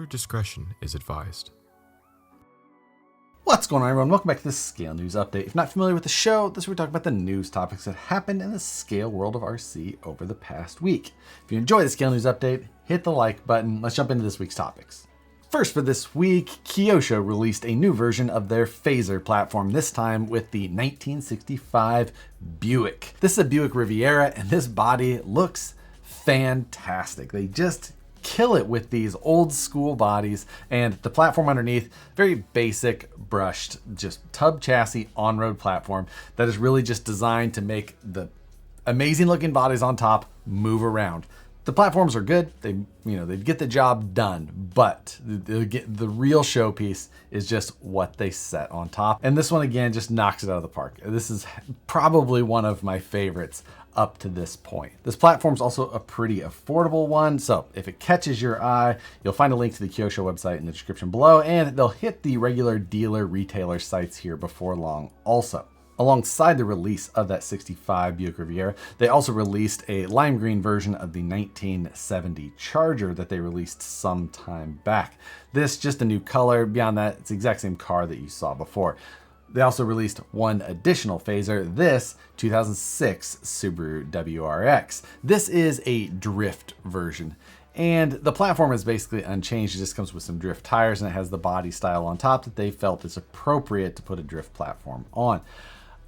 discretion is advised. What's going on, everyone? Welcome back to the Scale News Update. If you're not familiar with the show, this is where we talk about the news topics that happened in the scale world of RC over the past week. If you enjoy the Scale News Update, hit the like button. Let's jump into this week's topics. First for this week, Kyosho released a new version of their Fazer platform, this time with the 1965 Buick. This is a Buick Riviera, and this body looks fantastic. They just kill it with these old school bodies, and the platform underneath, very basic brushed, just tub chassis on-road platform that is really just designed to make the amazing looking bodies on top move around. The platforms are good, they get the job done, but the real showpiece is just what they set on top. And this one again just knocks it out of the park. This is probably one of my favorites up to this point. This platform is also a pretty affordable one, so if it catches your eye, you'll find a link to the Kyosho website in the description below, and they'll hit the regular dealer retailer sites here before long also. Alongside the release of that 65 Buick Riviera, they also released a lime green version of the 1970 Charger that they released some time back. This just a new color. Beyond that, it's the exact same car that you saw before. They also released one additional Fazer, this 2006 Subaru WRX. This is a drift version, and the platform is basically unchanged. It just comes with some drift tires, and it has the body style on top that they felt is appropriate to put a drift platform on.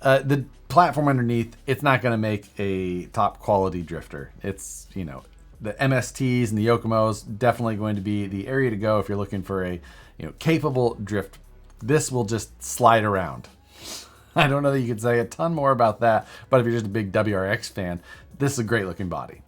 The platform underneath, it's not going to make a top quality drifter. It's, the MSTs and the Yokomos definitely going to be the area to go if you're looking for a, capable drift. This will just slide around. I don't know that you could say a ton more about that, but if you're just a big WRX fan, this is a great looking body.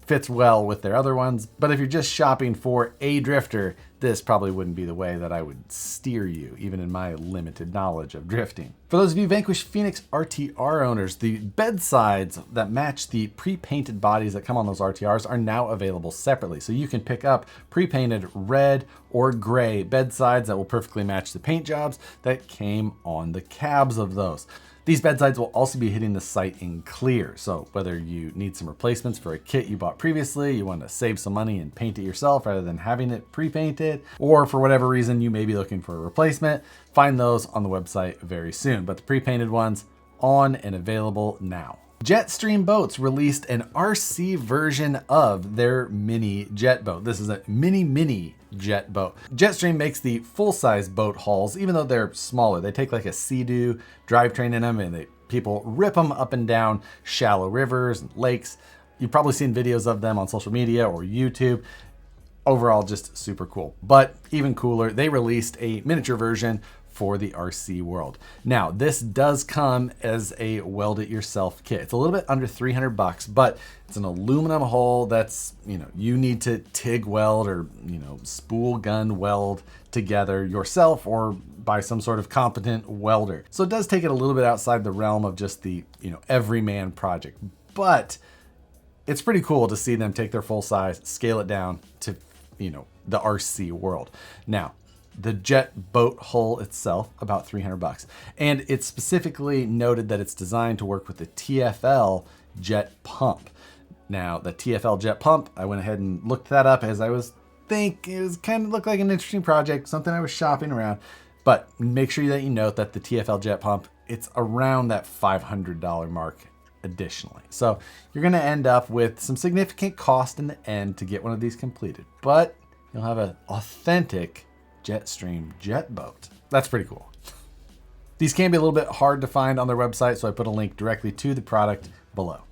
Fits well with their other ones, but if you're just shopping for a drifter, this probably wouldn't be the way that I would steer you, even in my limited knowledge of drifting. For those of you Vanquish Phoenix RTR owners, the bedsides that match the pre-painted bodies that come on those RTRs are now available separately. So you can pick up pre-painted red or gray bedsides that will perfectly match the paint jobs that came on the cabs of those. These bedsides will also be hitting the site in clear. So whether you need some replacements for a kit you bought previously, you want to save some money and paint it yourself rather than having it pre-painted, or for whatever reason you may be looking for a replacement, find those on the website very soon. But the pre-painted ones on and available now. Jetstream Boats released an RC version of their mini jet boat. This is a mini jet boat. Jetstream makes the full-size boat hulls, even though they're smaller. They take like a Sea-Doo drivetrain in them, and people rip them up and down shallow rivers and lakes. You've probably seen videos of them on social media or YouTube. Overall, just super cool. But even cooler, they released a miniature version for the RC world. Now, this does come as a weld it yourself kit. It's a little bit under 300 bucks, but it's an aluminum hull that's, you need to TIG weld or, spool gun weld together yourself or by some sort of competent welder. So it does take it a little bit outside the realm of just the, everyman project, but it's pretty cool to see them take their full size, scale it down to, the RC world. Now, the jet boat hull itself, about 300 bucks. And it's specifically noted that it's designed to work with the TFL jet pump. Now, the TFL jet pump, I went ahead and looked that up as I was it was kind of looked like an interesting project, something I was shopping around. But make sure that you note that the TFL jet pump, it's around that $500 mark additionally. So you're gonna end up with some significant cost in the end to get one of these completed, but you'll have an authentic Jetstream jet boat. That's pretty cool. These can be a little bit hard to find on their website, so I put a link directly to the product below.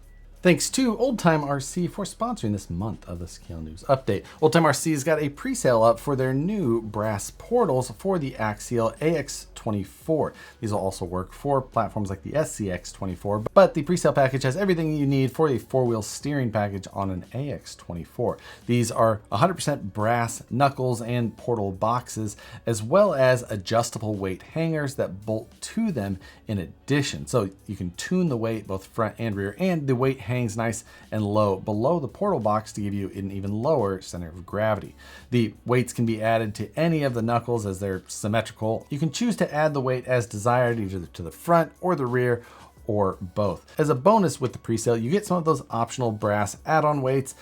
Thanks to Old Time RC for sponsoring this month of the Scale News Update. Old Time RC's got a pre-sale up for their new brass portals for the Axial AX24. These will also work for platforms like the SCX24, but the pre-sale package has everything you need for a four-wheel steering package on an AX24. These are 100% brass knuckles and portal boxes, as well as adjustable weight hangers that bolt to them in addition. So you can tune the weight both front and rear, and the weight hangs nice and low below the portal box to give you an even lower center of gravity. The weights can be added to any of the knuckles as they're symmetrical. You can choose to add the weight as desired, either to the front or the rear, or both. As a bonus with the presale, you get some of those optional brass add-on weights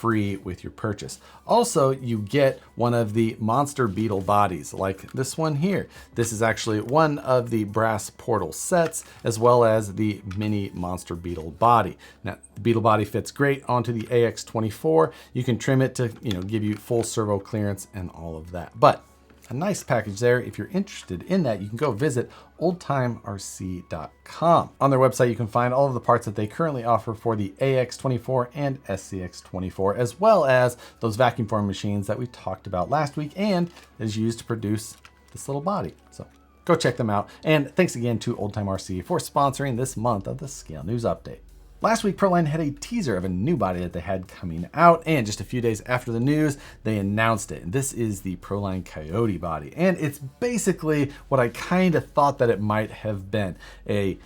free with your purchase. Also, you get one of the Monster Beetle bodies, like this one here. This is actually one of the brass portal sets, as well as the mini Monster Beetle body. Now, the Beetle body fits great onto the AX24. You can trim it to, give you full servo clearance and all of that. But a nice package there. If you're interested in that, you can go visit oldtimerc.com. On their website, you can find all of the parts that they currently offer for the AX24 and SCX24, as well as those vacuum form machines that we talked about last week and that is used to produce this little body. So go check them out. And thanks again to Old Time RC for sponsoring this month of the Scale News Update. Last week, Proline had a teaser of a new body that they had coming out, and just a few days after the news, they announced it. And this is the Proline Coyote body, and it's basically what I kind of thought that it might have been. A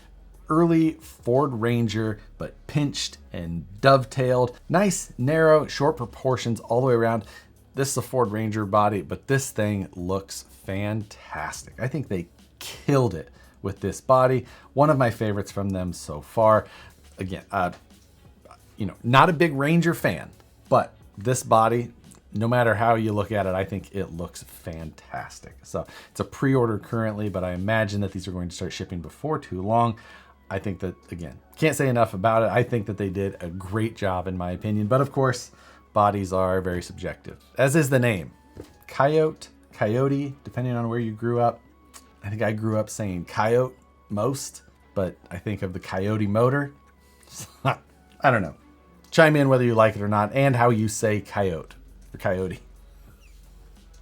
early Ford Ranger, but pinched and dovetailed. Nice, narrow, short proportions all the way around. This is a Ford Ranger body, but this thing looks fantastic. I think they killed it with this body. One of my favorites from them so far. Again, not a big Ranger fan, but this body, no matter how you look at it, I think it looks fantastic. So it's a pre-order currently, but I imagine that these are going to start shipping before too long. I think that, again, can't say enough about it. I think that they did a great job in my opinion, but of course, bodies are very subjective, as is the name. Coyote, depending on where you grew up. I think I grew up saying Coyote most, but I think of the Coyote motor. I don't know. Chime in whether you like it or not, and how you say coyote or coyote.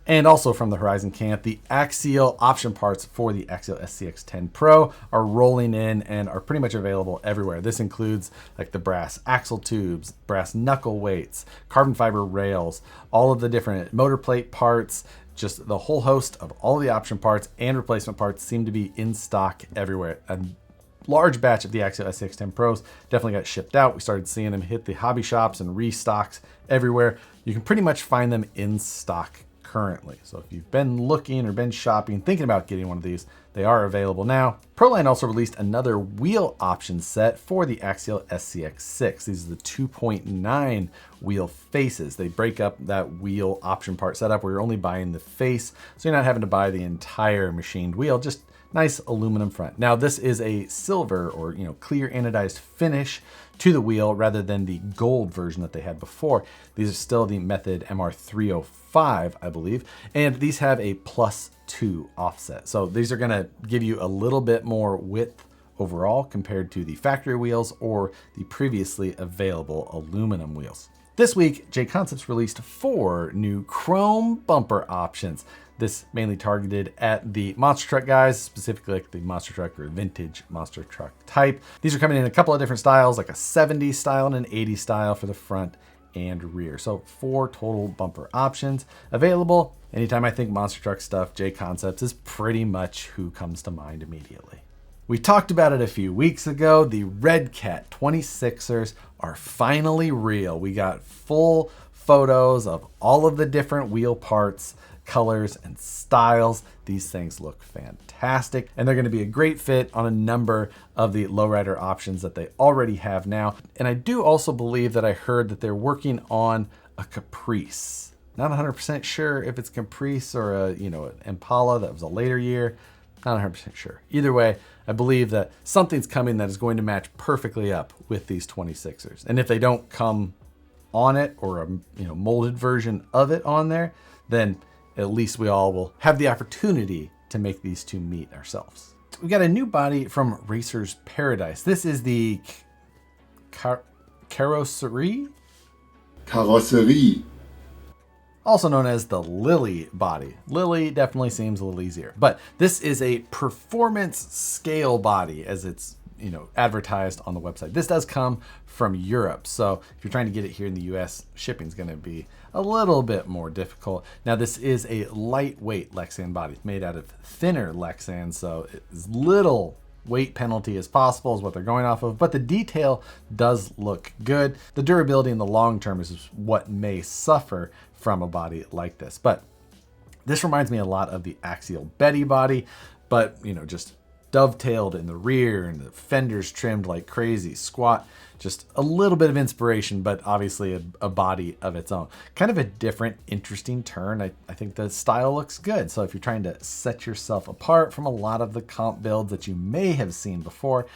And also from the Horizon camp, the Axial option parts for the Axial SCX10 Pro are rolling in and are pretty much available everywhere. This includes like the brass axle tubes, brass knuckle weights, carbon fiber rails, all of the different motor plate parts, just the whole host of all the option parts and replacement parts seem to be in stock everywhere. And large batch of the Axial SCX10 Pros definitely got shipped out. We started seeing them hit the hobby shops and restocks everywhere. You can pretty much find them in stock currently. So if you've been looking or been shopping, thinking about getting one of these, they are available now. Proline also released another wheel option set for the Axial SCX6. These are the 2.9 wheel faces. They break up that wheel option part setup where you're only buying the face, so you're not having to buy the entire machined wheel, just nice aluminum front. Now this is a silver or clear anodized finish to the wheel rather than the gold version that they had before. These are still the Method MR305, I believe, and these have a +2 offset. So these are gonna give you a little bit more width overall compared to the factory wheels or the previously available aluminum wheels. This week, JConcepts released 4 new chrome bumper options. This mainly targeted at the monster truck guys, specifically like the monster truck or vintage monster truck type. These are coming in a couple of different styles, like a 70s style and an 80s style for the front and rear. So 4 total bumper options available. Anytime I think monster truck stuff, JConcepts is pretty much who comes to mind immediately. We talked about it a few weeks ago. The Red Cat 26ers are finally real. We got full photos of all of the different wheel parts, colors, and styles. These things look fantastic, and they're going to be a great fit on a number of the lowrider options that they already have now. And I do also believe that I heard that they're working on a Caprice. Not 100% sure if it's Caprice or an Impala that was a later year. Not 100% sure. Either way, I believe that something's coming that is going to match perfectly up with these 26ers. And if they don't come on it or a molded version of it on there, then at least we all will have the opportunity to make these two meet ourselves. We got a new body from Racer's Paradise. This is the KAROSSERIE? KAROSSERIE. Also known as the LILLY body. LILLY definitely seems a little easier, but this is a performance scale body as it's advertised on the website. This does come from Europe, so if you're trying to get it here in the US, shipping is going to be a little bit more difficult. Now this is a lightweight Lexan body. It's made out of thinner Lexan, so as little weight penalty as possible is what they're going off of, but the detail does look good. The durability in the long term is what may suffer from a body like this, but this reminds me a lot of the Axial Betty body, but just dovetailed in the rear and the fenders trimmed like crazy, squat, just a little bit of inspiration, but obviously a body of its own. Kind of a different, interesting turn. I think the style looks good. So if you're trying to set yourself apart from a lot of the comp builds that you may have seen before,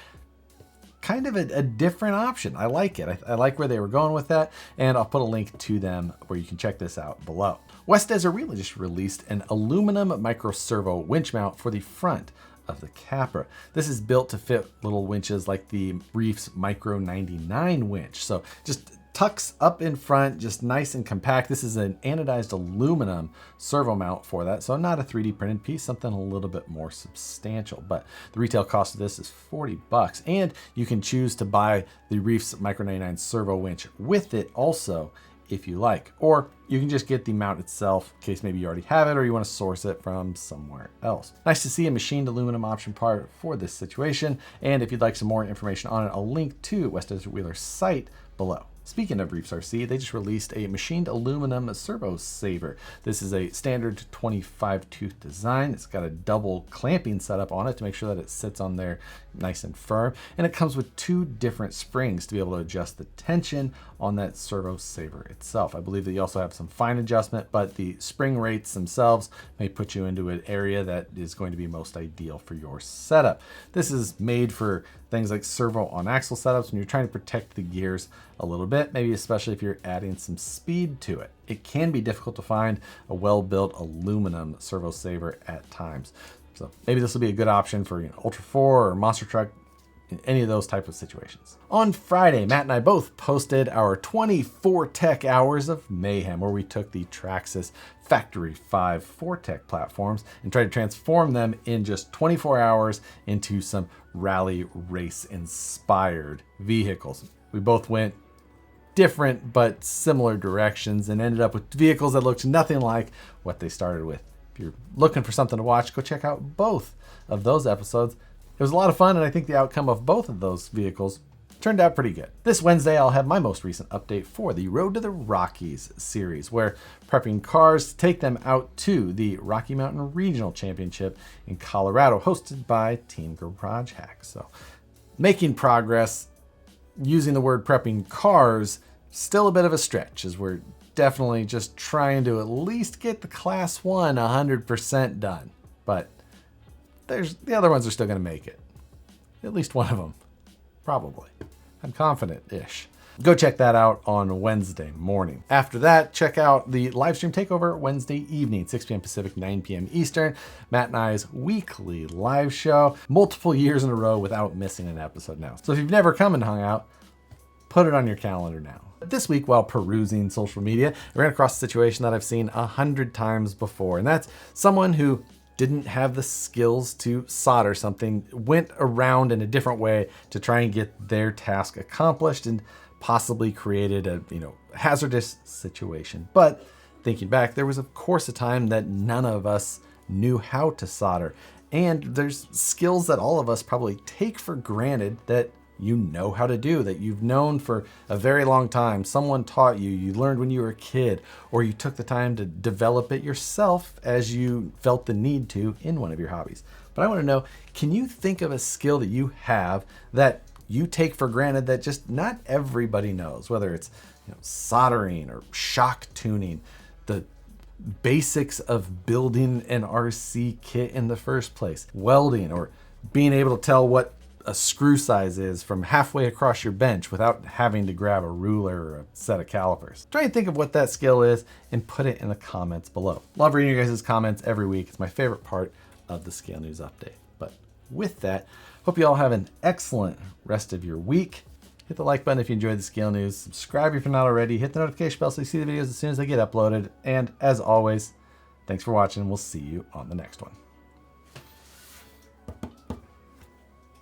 kind of a different option. I like it. I like where they were going with that, and I'll put a link to them where you can check this out below. West Desert really just released an aluminum micro servo winch mount for the front of the Capra. This is built to fit little winches like the Reefs Micro 99 winch. So just tucks up in front, just nice and compact. This is an anodized aluminum servo mount for that. So not a 3D printed piece, something a little bit more substantial, but the retail cost of this is $40. And you can choose to buy the Reefs Micro 99 servo winch with it also, if you like, or you can just get the mount itself in case maybe you already have it or you want to source it from somewhere else. Nice to see a machined aluminum option part for this situation. And if you'd like some more information on it, I'll link to West Desert Wheeler's site below. Speaking of Reefs RC, they just released a machined aluminum servo saver. This is a standard 25 tooth design. It's got a double clamping setup on it to make sure that it sits on there nice and firm. And it comes with 2 different springs to be able to adjust the tension on that servo saver itself. I believe that you also have some fine adjustment, but the spring rates themselves may put you into an area that is going to be most ideal for your setup. This is made for things like servo on axle setups when you're trying to protect the gears a little bit, maybe especially if you're adding some speed to it. It can be difficult to find a well-built aluminum servo saver at times. So maybe this will be a good option for Ultra 4 or Monster Truck, in any of those type of situations. On Friday, Matt and I both posted our 24 tech hours of mayhem, where we took the Traxxas Factory 5 4Tech platforms and tried to transform them in just 24 hours into some rally race inspired vehicles. We both went different but similar directions and ended up with vehicles that looked nothing like what they started with. If you're looking for something to watch, go check out both of those episodes. It was a lot of fun, and I think the outcome of both of those vehicles turned out pretty good. This Wednesday, I'll have my most recent update for the Road to the Rockies series. We're prepping cars to take them out to the Rocky Mountain Regional Championship in Colorado, hosted by Team Garage Hack. So making progress. Using the word prepping cars, still a bit of a stretch, as we're definitely just trying to at least get the Class 1 100% done. But the other ones are still going to make it. At least one of them. Probably. I'm confident-ish. Go check that out on Wednesday morning. After that, check out the livestream takeover Wednesday evening, 6 p.m. Pacific, 9 p.m. Eastern. Matt and I's weekly live show, multiple years in a row without missing an episode now. So if you've never come and hung out, put it on your calendar now. This week, while perusing social media, I ran across a situation that I've seen 100 times before, and that's someone who didn't have the skills to solder something, went around in a different way to try and get their task accomplished, and possibly created a hazardous situation. But thinking back, there was of course a time that none of us knew how to solder, and there's skills that all of us probably take for granted that you know how to do, that you've known for a very long time. Someone taught you, you learned when you were a kid, or you took the time to develop it yourself as you felt the need to in one of your hobbies. But I want to know, can you think of a skill that you have that you take for granted that just not everybody knows, whether it's soldering or shock tuning, the basics of building an RC kit in the first place, welding, or being able to tell what a screw size is from halfway across your bench without having to grab a ruler or a set of calipers. Try and think of what that skill is and put it in the comments below. Love reading your guys' comments every week. It's my favorite part of the Scale News Update. But with that, hope you all have an excellent rest of your week. Hit the like button if you enjoyed the Scale News. Subscribe if you're not already. Hit the notification bell so you see the videos as soon as they get uploaded. And as always, thanks for watching. We'll see you on the next one.